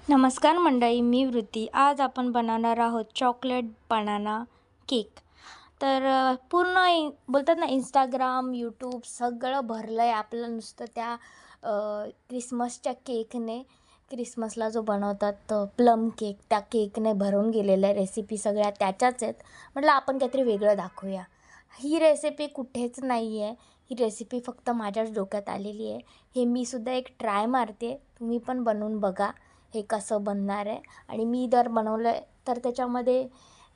नमस्कार मंडळी, मी वृत्ती. आज आपण बनवणार आहोत चॉकलेट बनाना केक. तर पूर्ण बोलतात ना, इंस्टाग्राम, यूट्यूब सगळं भरलं आहे आपलं नुसतं त्या क्रिसमसच्या केकने. क्रिसमसला जो बनवतात प्लम केक, त्या केकने भरून गेलेलं आहे. रेसिपी सगळ्या त्याच्याच आहेत. म्हटलं आपण काहीतरी वेगळं दाखवूया. ही रेसिपी कुठेच नाही आहे. ही रेसिपी फक्त माझ्याच डोक्यात आलेली आहे. हे मी सुद्धा एक ट्राय मारते. तुम्ही पण बनवून बघा हे कसं बनणार आहे. आणि मी जर बनवलं आहे तर त्याच्यामध्ये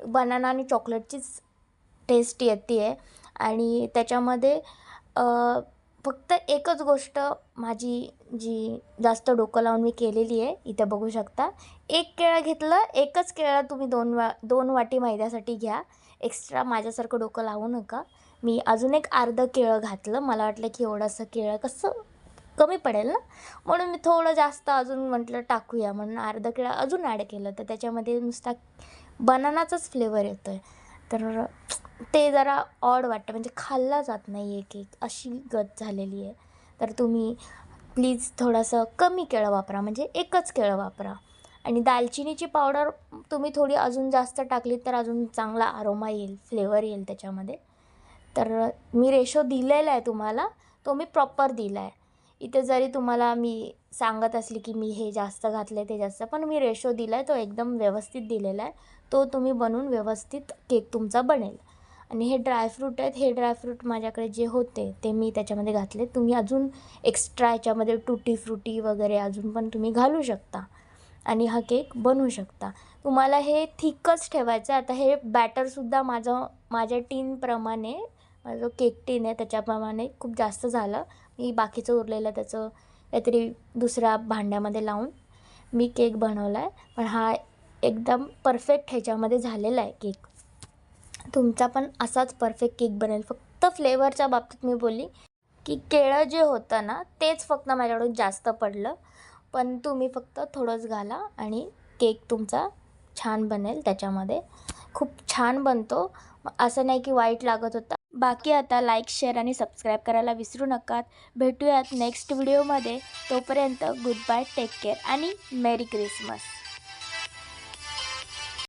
बनाना आणि चॉकलेटचीच टेस्ट येते आहे. आणि त्याच्यामध्ये फक्त एकच गोष्ट माझी जी जास्त डोकं लावून मी केलेली आहे, इथे बघू शकता. एक केळं घेतलं, एकच केळं तुम्ही 2 वाटी मैद्यासाठी घ्या. एक्स्ट्रा माझ्यासारखं डोकं लावू नका. मी अजून एक अर्धं केळं घातलं. मला वाटलं की एवढंसं केळं कसं कमी पडेल ना, म्हणून मी थोडं जास्त अजून म्हटलं टाकूया, म्हणून अर्धं केळं अजून ॲड केलं. तर त्याच्यामध्ये नुसता बनानाचाच फ्लेवर येतो आहे. तर ते जरा ऑड वाटतं, म्हणजे खाल्ला जात नाही आहे केक, अशी गत झालेली आहे. तर तुम्ही प्लीज थोडंसं कमी केळं वापरा, म्हणजे एकच केळं वापरा. आणि दालचिनीची पावडर तुम्ही थोडी अजून जास्त टाकली तर अजून चांगला अरोमा येईल, फ्लेवर येईल त्याच्यामध्ये. तर मी रेशो दिलेला आहे तुम्हाला, तो मी प्रॉपर दिला आहे. इथे जरी तुम्हाला मी सांगत असली की मी हे जास्त घातलं आहे ते जास्त, पण मी रेशो दिला आहे, तो एकदम व्यवस्थित दिलेला आहे. तो तुम्ही बनवून व्यवस्थित केक तुमचा बनेल. आणि हे ड्रायफ्रूट आहेत, हे ड्रायफ्रूट माझ्याकडे जे होते ते मी त्याच्यामध्ये घातले. तुम्ही अजून एक्स्ट्रा याच्यामध्ये टुटी फ्रुटी वगैरे अजून पण तुम्ही घालू शकता आणि हा केक बनवू शकता. तुम्हाला हे थिकच ठेवायचं आहे. आता हे बॅटरसुद्धा माझ्या टीनप्रमाणे, माझा जो केक टीन आहे त्याच्याप्रमाणे खूप जास्त झालं. मी बाकीचं उरलेलं त्याचं काहीतरी दुसऱ्या भांड्यामध्ये लावून मी केक बनवला आहे. पण हा एकदम परफेक्ट ह्याच्यामध्ये झालेला आहे केक. तुमचा पण असाच परफेक्ट केक बनेल. फक्त फ्लेवरच्या बाबतीत मी बोलली की केळं जे होतं ना, तेच फक्त माझ्याकडून जास्त पडलं. पण तुम्ही फक्त थोडंच घाला आणि केक तुमचा छान बनेल. त्याच्यामध्ये खूप छान बनतो, असं नाही की वाईट लागत होता. बाकी आता लाईक, शेअर आणि सबस्क्राईब करायला विसरू नका. भेटूयात नेक्स्ट व्हिडिओमध्ये. तोपर्यंत गुड बाय, टेक केअर आणि मेरी क्रिसमस.